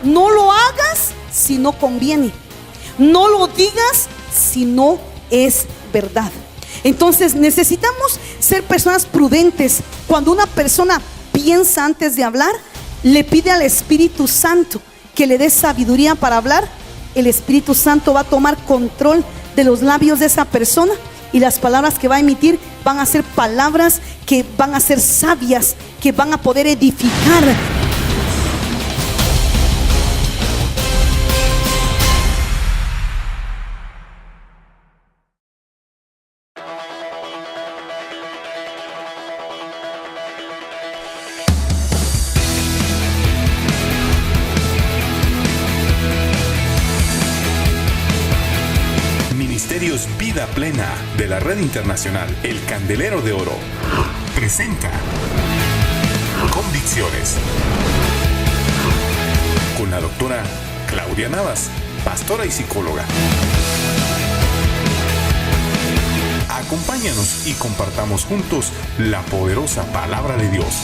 No lo hagas si no conviene. No lo digas si no es verdad. Entonces necesitamos ser personas prudentes. Cuando una persona piensa antes de hablar, le pide al Espíritu Santo que le dé sabiduría para hablar. El Espíritu Santo va a tomar control de los labios de esa persona, y las palabras que va a emitir van a ser palabras que van a ser sabias, que van a poder edificar. Ministerios Vida Plena de la Red Internacional El Candelero de Oro presenta Convicciones con la doctora Claudia Navas, pastora y psicóloga. Acompáñanos y compartamos juntos la poderosa palabra de Dios.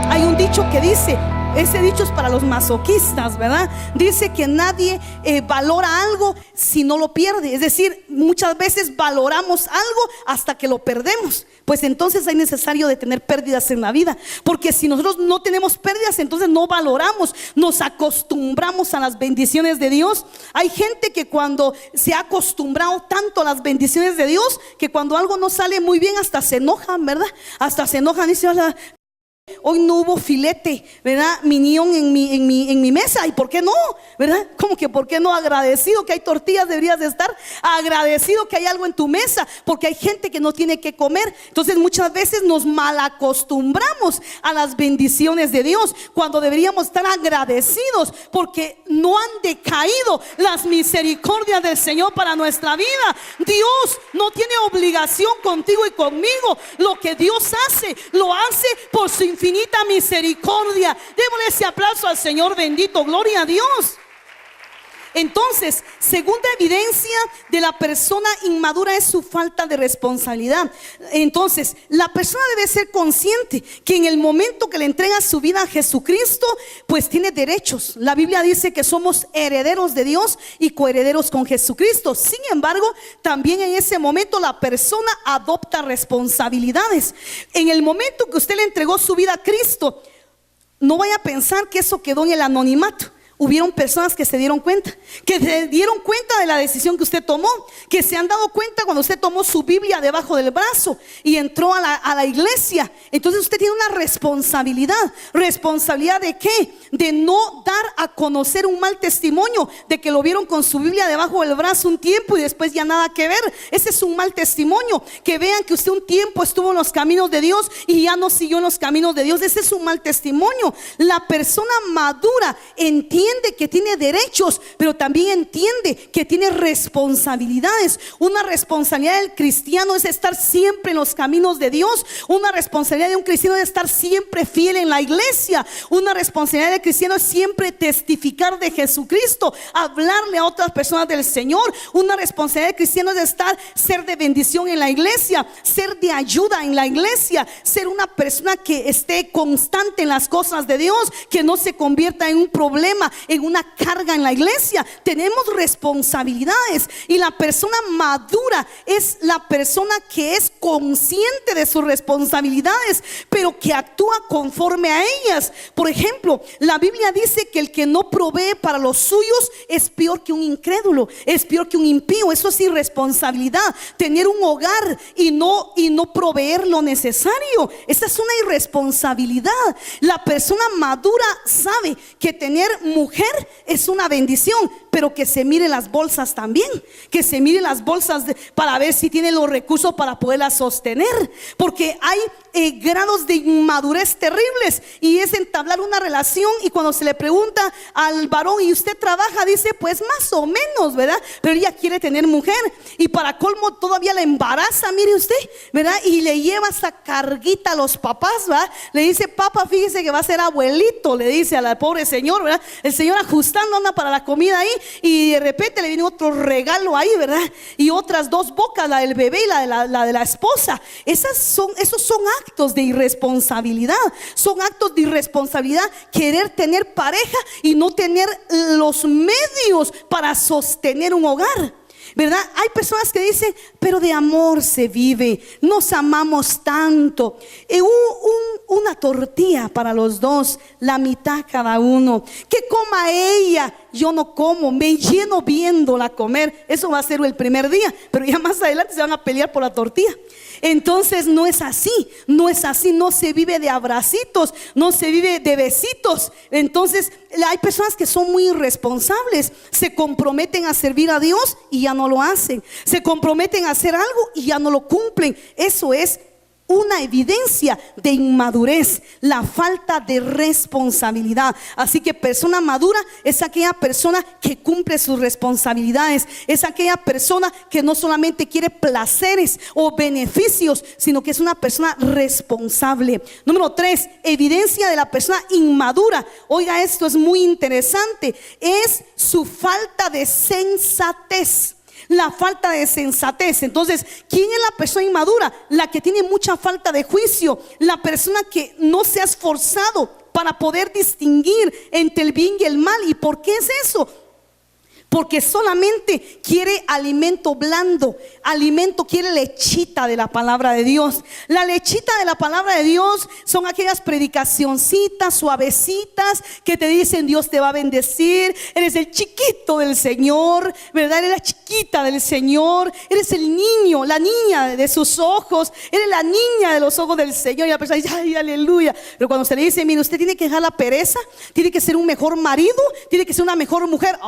Hay un dicho que dice, ese dicho es para los masoquistas, ¿verdad? Dice que nadie valora algo si no lo pierde. Es decir, muchas veces valoramos algo hasta que lo perdemos. Pues entonces es necesario de tener pérdidas en la vida, porque si nosotros no tenemos pérdidas, entonces no valoramos, nos acostumbramos a las bendiciones de Dios. Hay gente que cuando se ha acostumbrado tanto a las bendiciones de Dios, que cuando algo no sale muy bien hasta se enojan, ¿verdad? Hasta se enojan y dicen: hoy no hubo filete, ¿verdad? Minión en mi mesa. ¿Y por qué no? ¿Verdad? ¿Cómo que por qué no? Agradecido que hay tortillas, deberías de estar agradecido que hay algo en tu mesa, porque hay gente que no tiene que comer. Entonces muchas veces nos malacostumbramos a las bendiciones de Dios, cuando deberíamos estar agradecidos porque no han decaído las misericordias del Señor para nuestra vida. Dios no tiene obligación contigo y conmigo. Lo que Dios hace, lo hace por su infinita misericordia. Démosle ese aplauso al Señor bendito, gloria a Dios. Entonces, segunda evidencia de la persona inmadura es su falta de responsabilidad. Entonces, la persona debe ser consciente que en el momento que le entrega su vida a Jesucristo, pues tiene derechos. La Biblia dice que somos herederos de Dios y coherederos con Jesucristo. Sin embargo, también en ese momento la persona adopta responsabilidades. En el momento que usted le entregó su vida a Cristo, no vaya a pensar que eso quedó en el anonimato. Hubieron personas que se dieron cuenta, que se dieron cuenta de la decisión que usted tomó, que se han dado cuenta cuando usted tomó su Biblia debajo del brazo y entró a la iglesia. Entonces usted tiene una responsabilidad. ¿Responsabilidad de qué? De no dar a conocer un mal testimonio, de que lo vieron con su Biblia debajo del brazo un tiempo y después ya nada que ver. Ese es un mal testimonio. Que vean que usted un tiempo estuvo en los caminos de Dios y ya no siguió en los caminos de Dios. Ese es un mal testimonio. La persona madura entiende que tiene derechos, pero también entiende que tiene responsabilidades. Una responsabilidad del cristiano es estar siempre en los caminos de Dios. Una responsabilidad de un cristiano es estar siempre fiel en la iglesia. Una responsabilidad del cristiano es siempre testificar de Jesucristo, hablarle a otras personas del Señor. Una responsabilidad del cristiano es ser de bendición en la iglesia, ser de ayuda en la iglesia, ser una persona que esté constante en las cosas de Dios, que no se convierta en un problema, en una carga en la iglesia. Tenemos responsabilidades, y la persona madura es la persona que es consciente de sus responsabilidades, pero que actúa conforme a ellas. Por ejemplo, la Biblia dice que el que no provee para los suyos es peor que un incrédulo, es peor que un impío. Eso es irresponsabilidad. Tener un hogar y no proveer lo necesario, esa es una irresponsabilidad. La persona madura sabe que tener mujer es una bendición, pero que se mire las bolsas también, que se mire las bolsas para ver si tiene los recursos para poderlas sostener, porque hay grados de inmadurez terribles, y es entablar una relación y cuando se le pregunta al varón: ¿y usted trabaja? Dice: pues más o menos, ¿verdad? Pero ella quiere tener mujer, y para colmo todavía la embaraza, mire usted, ¿verdad? Y le lleva esa carguita a los papás, ¿verdad? Le dice: papá, fíjese que va a ser abuelito, le dice a la pobre señor, ¿verdad? El señor ajustando anda para la comida ahí, y de repente le viene otro regalo ahí, ¿verdad? Y otras dos bocas, la del bebé y la de la esposa. Esos son actos actos de irresponsabilidad. Son actos de irresponsabilidad querer tener pareja y no tener los medios para sostener un hogar, ¿verdad? Hay personas que dicen, pero de amor se vive, nos amamos tanto. Una tortilla para los dos, la mitad cada uno. Que coma ella, yo no como, me lleno viéndola comer. Eso va a ser el primer día, pero ya más adelante se van a pelear por la tortilla. Entonces no es así, no es así, no se vive de abracitos, no se vive de besitos. Entonces hay personas que son muy irresponsables, se comprometen a servir a Dios y ya no lo hacen, se comprometen a hacer algo y ya no lo cumplen. Eso es una evidencia de inmadurez, la falta de responsabilidad. Así que persona madura es aquella persona que cumple sus responsabilidades, es aquella persona que no solamente quiere placeres o beneficios, sino que es una persona responsable. Número 3, evidencia de la persona inmadura. Oiga, esto es muy interesante, es su falta de sensatez. La falta de sensatez. Entonces, ¿quién es la persona inmadura? La que tiene mucha falta de juicio, la persona que no se ha esforzado para poder distinguir entre el bien y el mal. ¿Y por qué es eso? Porque solamente quiere alimento blando, quiere lechita de la palabra de Dios. La lechita de la palabra de Dios son aquellas predicacioncitas suavecitas que te dicen Dios te va a bendecir, eres el chiquito del Señor, ¿verdad? Eres la chiquita del Señor, eres el niño, la niña de sus ojos, eres la niña de los ojos del Señor. Y la persona dice, ay, aleluya. Pero cuando se le dice, mire, usted tiene que dejar la pereza, tiene que ser un mejor marido, tiene que ser una mejor mujer,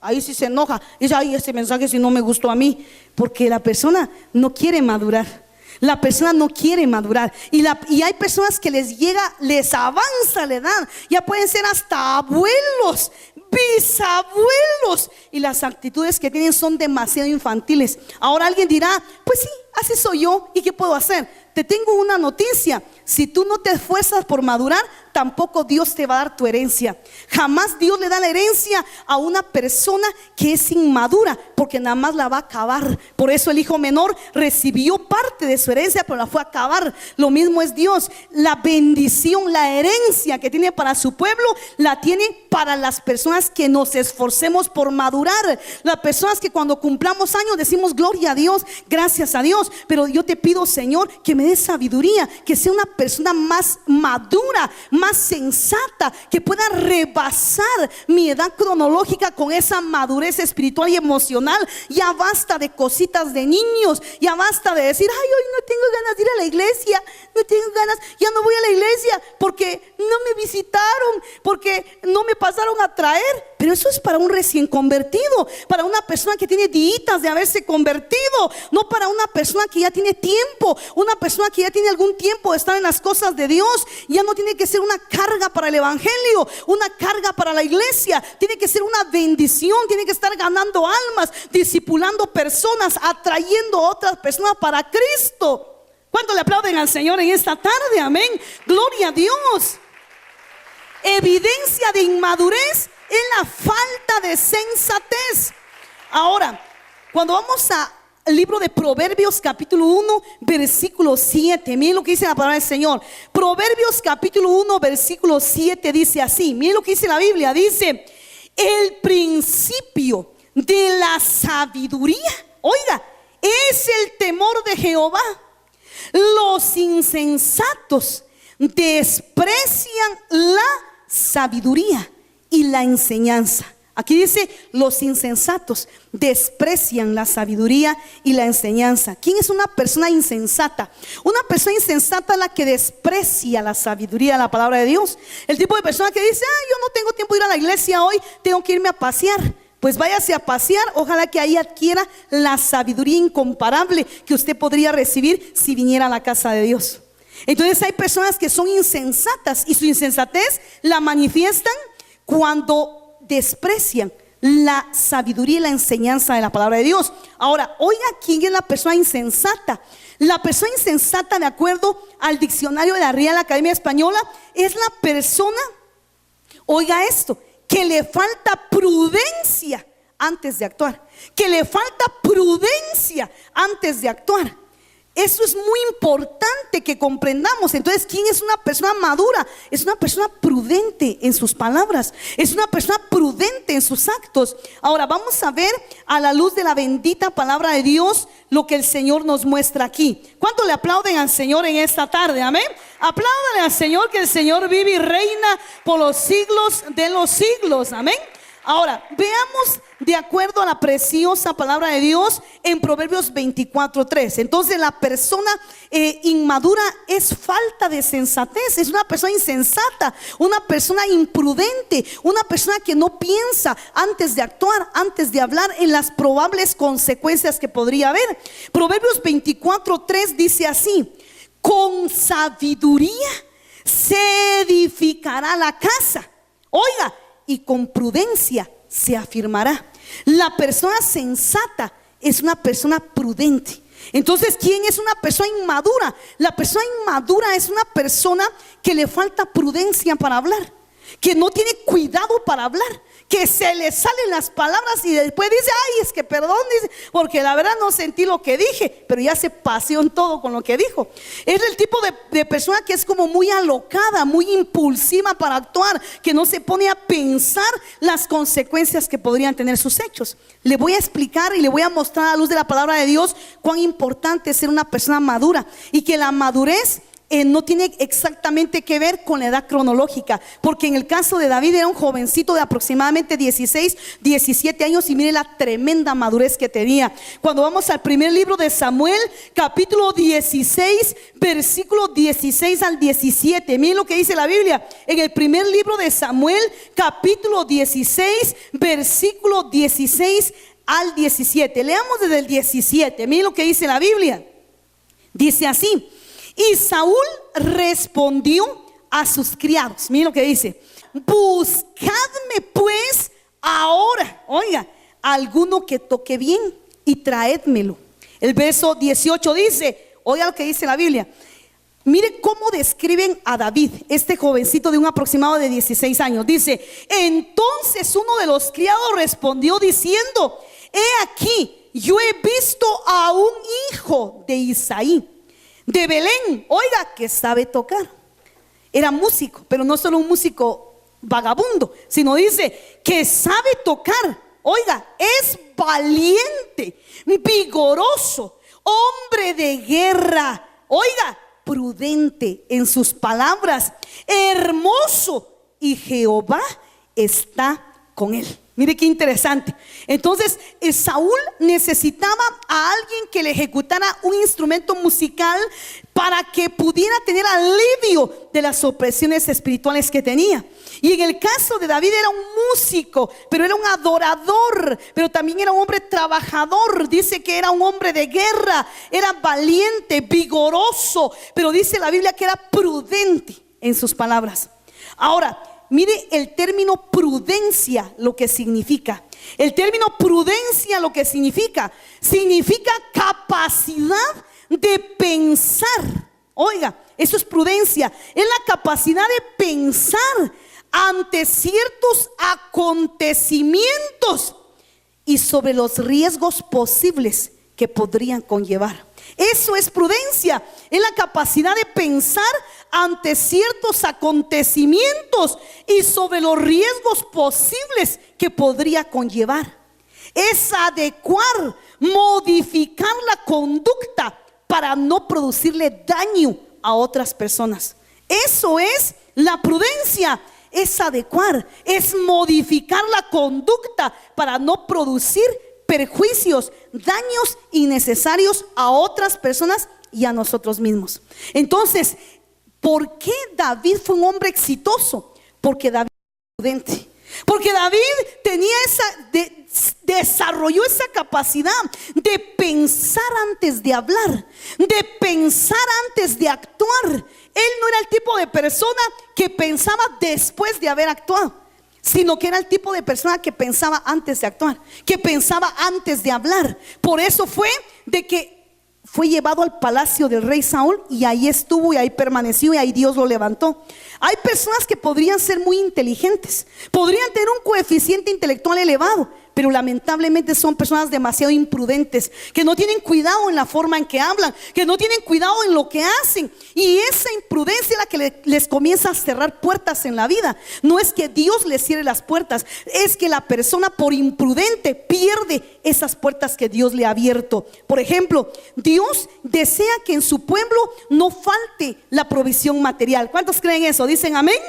ahí sí se enoja, dice, ay, este mensaje si no me gustó a mí. Porque la persona no quiere madurar. La persona no quiere madurar. Y hay personas que les avanza la edad. Ya pueden ser hasta abuelos, bisabuelos, y las actitudes que tienen son demasiado infantiles. Ahora alguien dirá, pues sí, así soy yo, ¿y qué puedo hacer? Te tengo una noticia: si tú no te esfuerzas por madurar, tampoco Dios te va a dar tu herencia. Jamás Dios le da la herencia a una persona que es inmadura, porque nada más la va a acabar. Por eso el hijo menor recibió parte de su herencia, pero la fue a acabar. Lo mismo es Dios. La bendición, la herencia que tiene para su pueblo, la tiene para las personas que nos esforcemos por madurar. Las personas que cuando cumplamos años decimos gloria a Dios, gracias a Dios. Pero yo te pido, Señor, que me des sabiduría, que sea una persona más madura, más sensata, que pueda rebasar mi edad cronológica con esa madurez espiritual y emocional. Ya basta de cositas de niños, ya basta de decir, ay, hoy no tengo ganas de ir a la iglesia, no tengo ganas, ya no voy a la iglesia porque no me visitaron, porque no me pasaron a traer. Pero eso es para un recién convertido, para una persona que tiene días de haberse convertido, no para una persona que ya tiene tiempo. Una persona que ya tiene algún tiempo de estar en las cosas de Dios, ya no tiene que ser una carga para el evangelio, una carga para la iglesia. Tiene que ser una bendición, tiene que estar ganando almas, discipulando personas, atrayendo a otras personas para Cristo. ¿Cuánto le aplauden al Señor en esta tarde? Amén, gloria a Dios. Evidencia de inmadurez es la falta de sensatez. Ahora, cuando vamos al libro de Proverbios capítulo 1 versículo 7, miren lo que dice la palabra del Señor. Proverbios capítulo 1 versículo 7 dice así, miren lo que dice la Biblia. Dice, el principio de la sabiduría, oiga, es el temor de Jehová. Los insensatos desprecian la sabiduría y la enseñanza. Aquí dice, los insensatos desprecian la sabiduría y la enseñanza. ¿Quién es una persona insensata? Una persona insensata es la que desprecia la sabiduría de la palabra de Dios. El tipo de persona que dice, yo no tengo tiempo de ir a la iglesia hoy, tengo que irme a pasear. Pues váyase a pasear, ojalá que ahí adquiera la sabiduría incomparable que usted podría recibir si viniera a la casa de Dios. Entonces hay personas que son insensatas y su insensatez la manifiestan cuando desprecian la sabiduría y la enseñanza de la palabra de Dios. Ahora, oiga, ¿quién es la persona insensata? La persona insensata, de acuerdo al diccionario de la Real Academia Española, es la persona, oiga esto, que le falta prudencia antes de actuar. Que le falta prudencia antes de actuar. Eso es muy importante que comprendamos. Entonces, ¿quién es una persona madura? Es una persona prudente en sus palabras, es una persona prudente en sus actos. Ahora vamos a ver a la luz de la bendita palabra de Dios lo que el Señor nos muestra aquí. ¿Cuánto le aplauden al Señor en esta tarde? Amén. Apláudale al Señor, que el Señor vive y reina por los siglos de los siglos. Amén. Ahora, veamos de acuerdo a la preciosa palabra de Dios en Proverbios 24:3. Entonces, la persona inmadura es falta de sensatez, es una persona insensata, una persona imprudente, una persona que no piensa antes de actuar, antes de hablar en las probables consecuencias que podría haber. Proverbios 24:3 dice así: con sabiduría se edificará la casa. Oiga, y con prudencia se afirmará. La persona sensata es una persona prudente. Entonces, ¿quién es una persona inmadura? La persona inmadura es una persona que le falta prudencia para hablar, que no tiene cuidado para hablar, que se le salen las palabras y después dice: ay, es que perdón, dice, porque la verdad no sentí lo que dije, pero ya se paseó en todo con lo que dijo. Es el tipo de persona que es como muy alocada, muy impulsiva para actuar, que no se pone a pensar las consecuencias que podrían tener sus hechos. Le voy a explicar y le voy a mostrar a la luz de la palabra de Dios cuán importante es ser una persona madura, y que la madurez no tiene exactamente que ver con la edad cronológica, porque en el caso de David era un jovencito de aproximadamente 16, 17 años, y mire la tremenda madurez que tenía. Cuando vamos al primer libro de Samuel, capítulo 16, versículo 16 al 17, miren lo que dice la Biblia en el primer libro de Samuel, capítulo 16, versículo 16 al 17. Leamos desde el 17, miren lo que dice la Biblia. Dice así: y Saúl respondió a sus criados, miren lo que dice: buscadme pues ahora, oiga, alguno que toque bien y traédmelo. El verso 18 dice, oiga lo que dice la Biblia. Mire cómo describen a David, este jovencito de un aproximado de 16 años. Dice: entonces uno de los criados respondió diciendo: he aquí, yo he visto a un hijo de Isaí de Belén, oiga, que sabe tocar. Era músico, pero no solo un músico vagabundo, sino dice que sabe tocar. Oiga, es valiente, vigoroso, hombre de guerra. Oiga, prudente en sus palabras, hermoso, y Jehová está con él. Mire qué interesante. Entonces, Saúl necesitaba a alguien que le ejecutara un instrumento musical para que pudiera tener alivio de las opresiones espirituales que tenía. Y en el caso de David era un músico, pero era un adorador, pero también era un hombre trabajador. Dice que era un hombre de guerra, era valiente, vigoroso, pero dice la Biblia que era prudente en sus palabras. Ahora, mire el término prudencia, lo que significa. El término prudencia lo que significa capacidad de pensar. Oiga, eso es prudencia. Es la capacidad de pensar ante ciertos acontecimientos y sobre los riesgos posibles que podrían conllevar. Eso es prudencia, es la capacidad de pensar ante ciertos acontecimientos y sobre los riesgos posibles que podría conllevar. Es adecuar, modificar la conducta para no producirle daño a otras personas. Eso es la prudencia, es adecuar, es modificar la conducta para no producir perjuicios, daños innecesarios a otras personas y a nosotros mismos. Entonces, ¿por qué David fue un hombre exitoso? Porque David era prudente. Porque David tenía desarrolló esa capacidad de pensar antes de hablar, de pensar antes de actuar. Él no era el tipo de persona que pensaba después de haber actuado, sino que era el tipo de persona que pensaba antes de actuar, que pensaba antes de hablar. Por eso fue de que fue llevado al palacio del rey Saúl, y ahí estuvo y ahí permaneció y ahí Dios lo levantó. Hay personas que podrían ser muy inteligentes, podrían tener un coeficiente intelectual elevado, pero lamentablemente son personas demasiado imprudentes, que no tienen cuidado en la forma en que hablan, que no tienen cuidado en lo que hacen, y esa imprudencia es la que les comienza a cerrar puertas en la vida. No es que Dios les cierre las puertas, es que la persona por imprudente pierde esas puertas que Dios le ha abierto. Por ejemplo, Dios desea que en su pueblo no falte la provisión material. ¿Cuántos creen eso? ¿Dicen amén?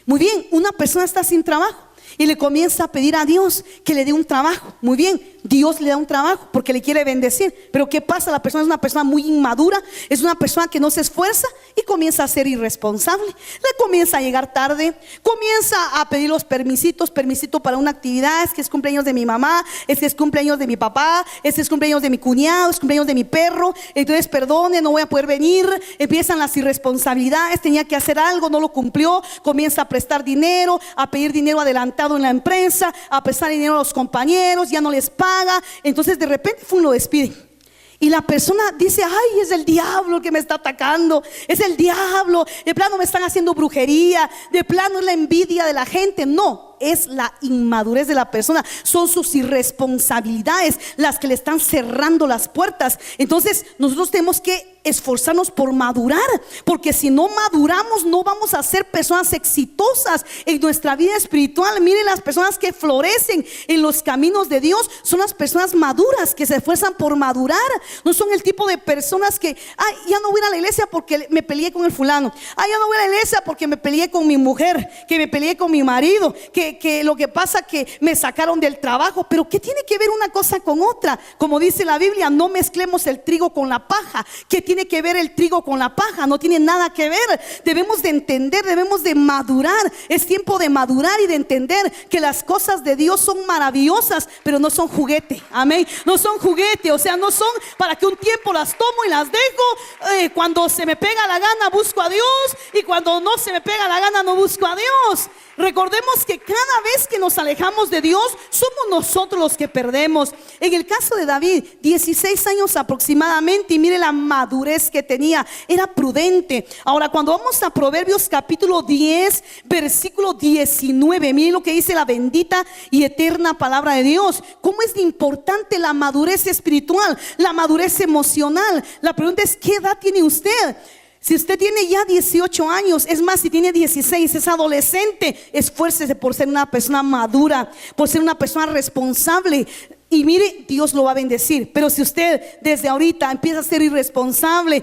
Muy bien, una persona está sin trabajo y le comienza a pedir a Dios que le dé un trabajo. Muy bien, Dios le da un trabajo porque le quiere bendecir. Pero ¿qué pasa? La persona es una persona muy inmadura, es una persona que no se esfuerza y comienza a ser irresponsable. Le comienza a llegar tarde, comienza a pedir los permisito para una actividad. Es que es cumpleaños de mi mamá, es que es cumpleaños de mi papá, es que es cumpleaños de mi cuñado, es cumpleaños de mi perro. Entonces, perdone, no voy a poder venir. Empiezan las irresponsabilidades, tenía que hacer algo, no lo cumplió. Comienza a prestar dinero, a pedir dinero adelantado en la empresa, a prestar dinero a los compañeros, ya no les paga. Entonces de repente lo despiden. Y la persona dice: ay, es el diablo que me está atacando, es el diablo, de plano me están haciendo brujería, de plano es la envidia de la gente. No, es la inmadurez de la persona, son sus irresponsabilidades las que le están cerrando las puertas. Entonces nosotros tenemos que esforzarnos por madurar, porque si no maduramos no vamos a ser personas exitosas en nuestra vida espiritual. Miren, las personas que florecen en los caminos de Dios son las personas maduras, que se esfuerzan por madurar. No son el tipo de personas que: ay, ya no voy a ir a la iglesia porque me peleé con el fulano, ay, ya no voy a la iglesia porque me peleé con mi mujer, que me peleé con mi marido, que lo que pasa que me sacaron del trabajo. Pero ¿qué tiene que ver una cosa con otra? Como dice la Biblia, no mezclemos el trigo con la paja. ¿Qué tiene que ver el trigo con la paja? No tiene nada que ver. Debemos de entender, debemos de madurar. Es tiempo de madurar y de entender que las cosas de Dios son maravillosas, pero no son juguete. Amén. No son juguete, o sea, no son para que un tiempo las tomo y las dejo. Cuando se me pega la gana busco a Dios, y cuando no se me pega la gana no busco a Dios. Recordemos que cada vez que nos alejamos de Dios, somos nosotros los que perdemos. En el caso de David, 16 años aproximadamente, y mire la madurez que tenía, era prudente. Ahora, cuando vamos a Proverbios capítulo 10, versículo 19, mire lo que dice la bendita y eterna palabra de Dios. ¿Cómo es importante la madurez espiritual, la madurez emocional? La pregunta es: ¿qué edad tiene usted? Si usted tiene ya 18 años, es más, si tiene 16, es adolescente, esfuércese por ser una persona madura, por ser una persona responsable. Y mire, Dios lo va a bendecir. Pero si usted desde ahorita empieza a ser irresponsable,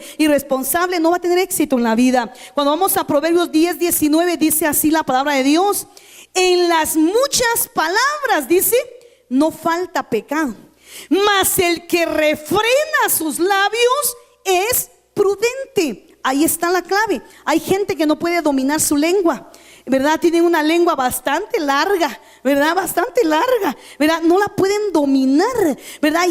no va a tener éxito en la vida. Cuando vamos a Proverbios 10, 19, dice así la palabra de Dios: en las muchas palabras, dice, no falta pecado, mas el que refrena sus labios es prudente. Ahí está la clave. Hay gente que no puede dominar su lengua, ¿verdad? Tienen una lengua bastante larga, ¿verdad? Bastante larga, ¿verdad? No la pueden dominar, ¿verdad?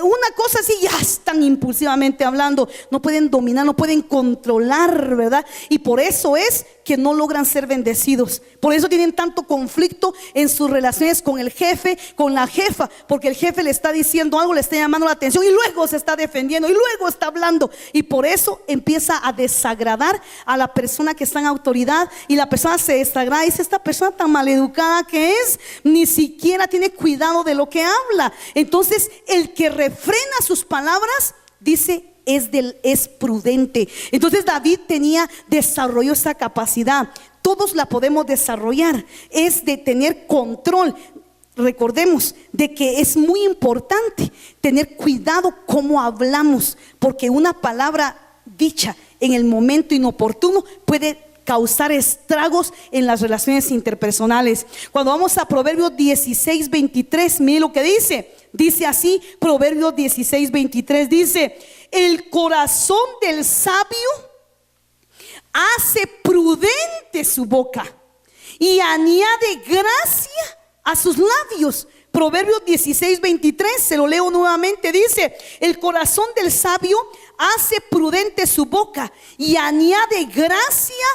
Una cosa así, ya están impulsivamente hablando, no pueden dominar, no pueden controlar, ¿verdad? Y por eso es que no logran ser bendecidos. Por eso tienen tanto conflicto en sus relaciones con el jefe, con la jefa, porque el jefe le está diciendo algo, le está llamando la atención y luego se está defendiendo y luego está hablando, y por eso empieza a desagradar a la persona que está en autoridad, y la persona se desagrada y dice: esta persona tan maleducada que es, ni siquiera tiene cuidado de lo que habla. Entonces, el que refrena sus palabras, dice, es prudente. Entonces David desarrolló esa capacidad. Todos la podemos desarrollar, es de tener control. Recordemos de que es muy importante tener cuidado cómo hablamos, porque una palabra dicha en el momento inoportuno puede causar estragos en las relaciones interpersonales. Cuando vamos a Proverbios 16, 23, mire lo que dice. Dice así, Proverbios 16, 23, dice: el corazón del sabio hace prudente su boca y añade gracia a sus labios. Proverbios 16, 23, se lo leo nuevamente, dice: el corazón del sabio hace prudente su boca y añade gracia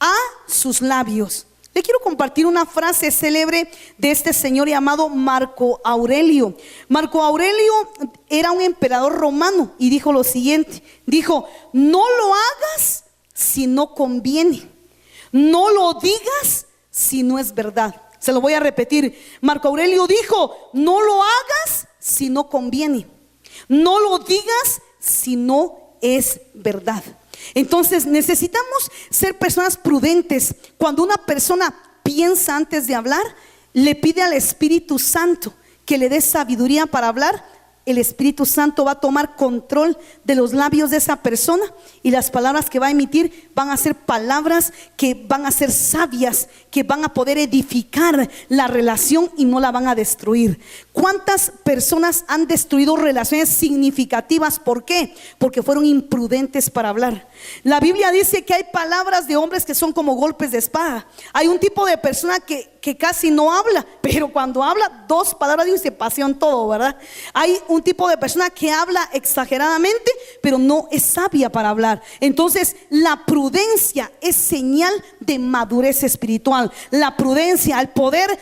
a sus labios. Le quiero compartir una frase célebre de este señor llamado Marco Aurelio. Marco Aurelio era un emperador romano y dijo lo siguiente: dijo, no lo hagas si no conviene, no lo digas si no es verdad. Se lo voy a repetir. Marco Aurelio dijo: no lo hagas si no conviene, no lo digas si no es verdad. Entonces necesitamos ser personas prudentes. Cuando una persona piensa antes de hablar, le pide al Espíritu Santo que le dé sabiduría para hablar. El Espíritu Santo va a tomar control de los labios de esa persona, y las palabras que va a emitir van a ser palabras que van a ser sabias, que van a poder edificar la relación y no la van a destruir. ¿Cuántas personas han destruido relaciones significativas? ¿Por qué? Porque fueron imprudentes para hablar. La Biblia dice que hay palabras de hombres que son como golpes de espada. Hay un tipo de persona que casi no habla, pero cuando habla, 2 palabras y se pasean todo, ¿verdad? Hay un tipo de persona que habla exageradamente, pero no es sabia para hablar. Entonces, la prudencia es señal de madurez espiritual. La prudencia, el poder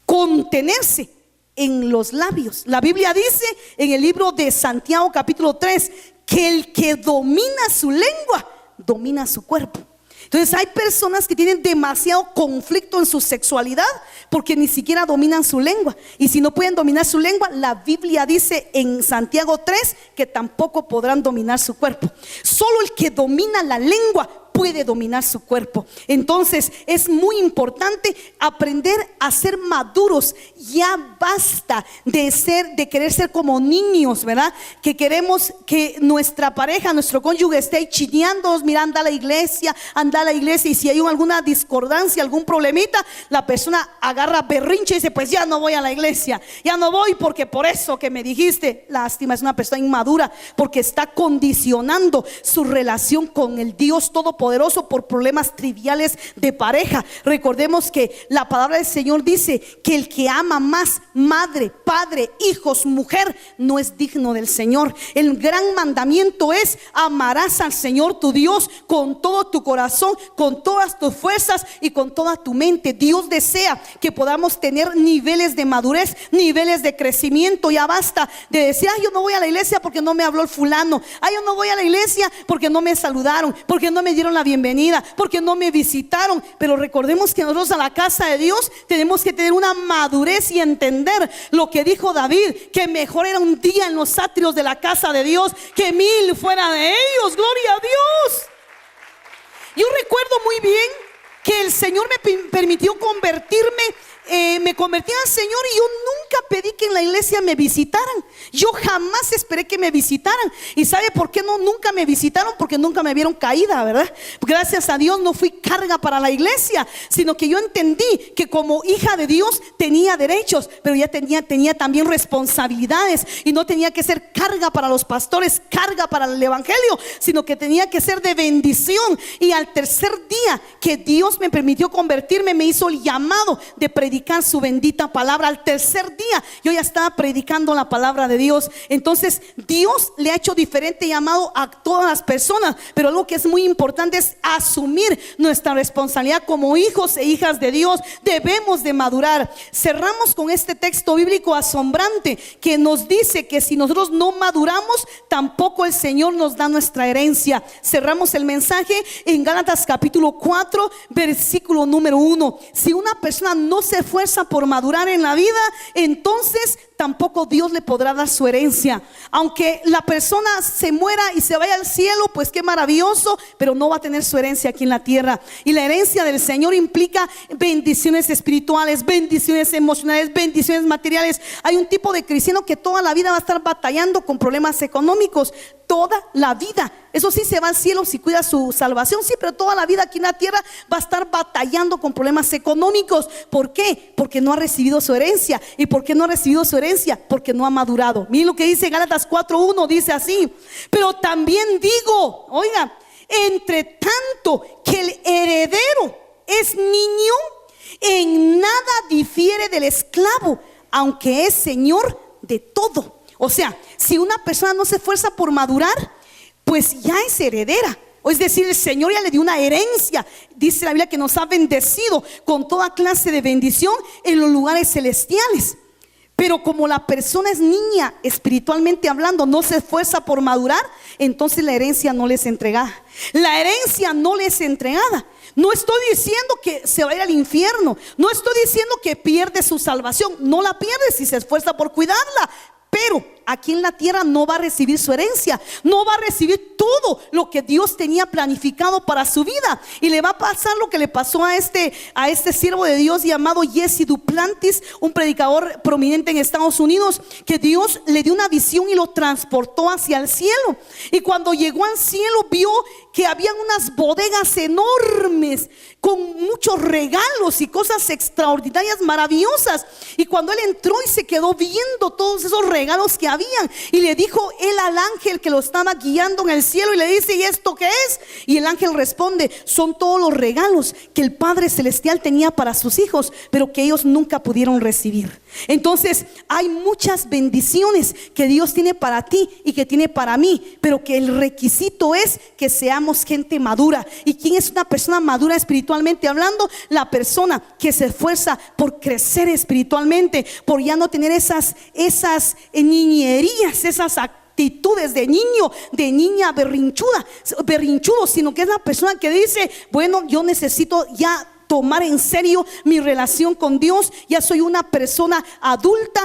contenerse en los labios. La Biblia dice en el libro de Santiago capítulo 3 que el que domina su lengua domina su cuerpo. Entonces hay personas que tienen demasiado conflicto en su sexualidad porque ni siquiera dominan su lengua. Y si no pueden dominar su lengua, la Biblia dice en Santiago 3 que tampoco podrán dominar su cuerpo. Solo el que domina la lengua puede dominar su cuerpo. Entonces es muy importante aprender a ser maduros. Ya basta de querer ser como niños, ¿verdad? Que queremos que nuestra pareja, nuestro cónyuge esté chineándonos: mira, anda a la iglesia, y si hay alguna discordancia, algún problemita, la persona agarra berrinche y dice: pues ya no voy a la iglesia, ya no voy porque por eso que me dijiste. Lástima, es una persona inmadura porque está condicionando su relación con el Dios Todopoderoso por problemas triviales de pareja. Recordemos que la palabra del Señor dice que el que ama más madre, padre, hijos, mujer, no es digno del Señor. El gran mandamiento es: amarás al Señor tu Dios con todo tu corazón, con todas tus fuerzas y con toda tu mente. Dios desea que podamos tener niveles de madurez, niveles de crecimiento. Ya basta de decir: ay, yo no voy a la iglesia porque no me habló el fulano, ay, yo no voy a la iglesia porque no me saludaron, porque no me dieron la bienvenida, porque no me visitaron. Pero recordemos que nosotros a la casa de Dios tenemos que tener una madurez y entender lo que dijo David, que mejor era un día en los atrios de la casa de Dios que 1000 fuera de ellos. Gloria a Dios. Yo recuerdo muy bien que el Señor me permitió convertirme. Me convertí al Señor y yo nunca pedí que en la iglesia me visitaran. Yo jamás esperé que me visitaran. ¿Y sabe por qué nunca me visitaron? Porque nunca me vieron caída, ¿verdad? Gracias a Dios no fui carga para la iglesia, sino que yo entendí que como hija de Dios tenía derechos, pero ya tenía también responsabilidades, y no tenía que ser carga para los pastores, carga para el evangelio, sino que tenía que ser de bendición. Y al tercer día que Dios me permitió convertirme, me hizo el llamado de predicar su bendita palabra. Al tercer día yo ya estaba predicando la palabra de Dios. Entonces Dios le ha hecho diferente llamado a todas las personas, pero algo que es muy importante es asumir nuestra responsabilidad como hijos e hijas de Dios. Debemos de madurar. Cerramos con este texto bíblico asombrante que nos dice que si nosotros no maduramos, tampoco el Señor nos da nuestra herencia. Cerramos el mensaje en Gálatas capítulo 4 versículo número 1. Si una persona no se esfuerza por madurar en la vida, entonces tampoco Dios le podrá dar su herencia. Aunque la persona se muera y se vaya al cielo, pues qué maravilloso, pero no va a tener su herencia aquí en la tierra. Y la herencia del Señor implica bendiciones espirituales, bendiciones emocionales, bendiciones materiales. Hay un tipo de cristiano que toda la vida va a estar batallando con problemas económicos. Toda la vida. Eso sí, se va al cielo si cuida su salvación, sí, pero toda la vida aquí en la tierra va a estar batallando con problemas económicos. ¿Por qué? Porque no ha recibido su herencia. ¿Y por qué no ha recibido su herencia? Porque no ha madurado. Miren lo que dice Gálatas 4:1, dice así: pero también digo, oiga, entre tanto que el heredero es niño, en nada difiere del esclavo, aunque es señor de todo. O sea, si una persona no se esfuerza por madurar, pues ya es heredera. O es decir, el Señor ya le dio una herencia. Dice la Biblia que nos ha bendecido con toda clase de bendición en los lugares celestiales. Pero como la persona es niña, espiritualmente hablando, no se esfuerza por madurar, entonces la herencia no les es entregada. La herencia no les es entregada. No estoy diciendo que se va a ir al infierno. No estoy diciendo que pierde su salvación. No la pierde si se esfuerza por cuidarla. Pero aquí en la tierra no va a recibir su herencia, no va a recibir todo lo que Dios tenía planificado para su vida. Y le va a pasar lo que le pasó a este siervo de Dios llamado Jesse Duplantis, un predicador prominente en Estados Unidos, que Dios le dio una visión y lo transportó hacia el cielo. Y cuando llegó al cielo vio que habían unas bodegas enormes con muchos regalos y cosas extraordinarias, maravillosas. Y cuando él entró y se quedó viendo todos esos regalos que habían, y le dijo él al ángel que lo estaba guiando en el cielo, y le dice: ¿y esto qué es? Y el ángel responde: son todos los regalos que el Padre Celestial tenía para sus hijos, pero que ellos nunca pudieron recibir. Entonces hay muchas bendiciones que Dios tiene para ti y que tiene para mí, pero que el requisito es que seamos gente madura. ¿Y quién es una persona madura espiritualmente hablando? La persona que se esfuerza por crecer espiritualmente, por ya no tener esas niñerías, esas actitudes de niño, de niña berrinchudo, sino que es la persona que dice: bueno, yo necesito ya tomar en serio mi relación con Dios. Ya soy una persona adulta,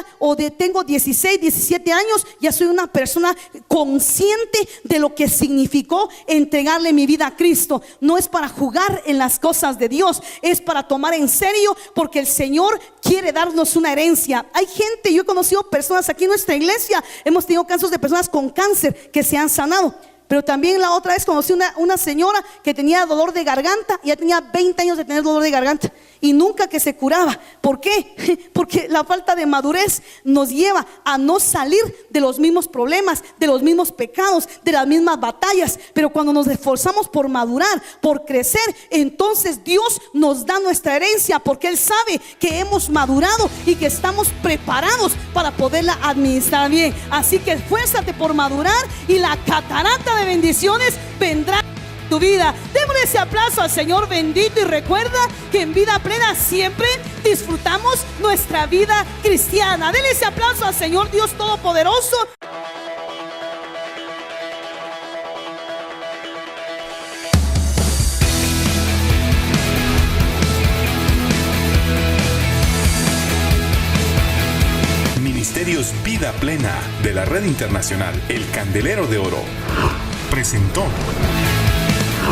tengo 16, 17 años, ya soy una persona consciente de lo que significó entregarle mi vida a Cristo. No es para jugar en las cosas de Dios, es para tomar en serio, porque el Señor quiere darnos una herencia. Hay gente, yo he conocido personas aquí en nuestra iglesia, hemos tenido casos de personas con cáncer que se han sanado. Pero también la otra vez conocí una señora que tenía dolor de garganta. Ya tenía 20 años de tener dolor de garganta y nunca que se curaba. ¿Por qué? Porque la falta de madurez nos lleva a no salir de los mismos problemas, de los mismos pecados, de las mismas batallas. Pero cuando nos esforzamos por madurar, por crecer, entonces Dios nos da nuestra herencia, porque Él sabe que hemos madurado y que estamos preparados para poderla administrar bien. Así que esfuérzate por madurar y la catarata de bendiciones vendrá a tu vida. Démosle ese aplauso al Señor bendito, y recuerda que en Vida Plena siempre disfrutamos nuestra vida cristiana. Denle ese aplauso al Señor Dios Todopoderoso. Ministerios Vida Plena de la Red Internacional El Candelero de Oro presentó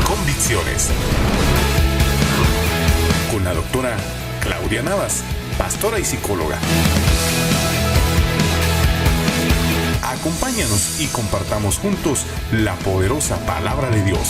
Convicciones con la doctora Claudia Navas, pastora y psicóloga. Acompáñanos y compartamos juntos la poderosa palabra de Dios.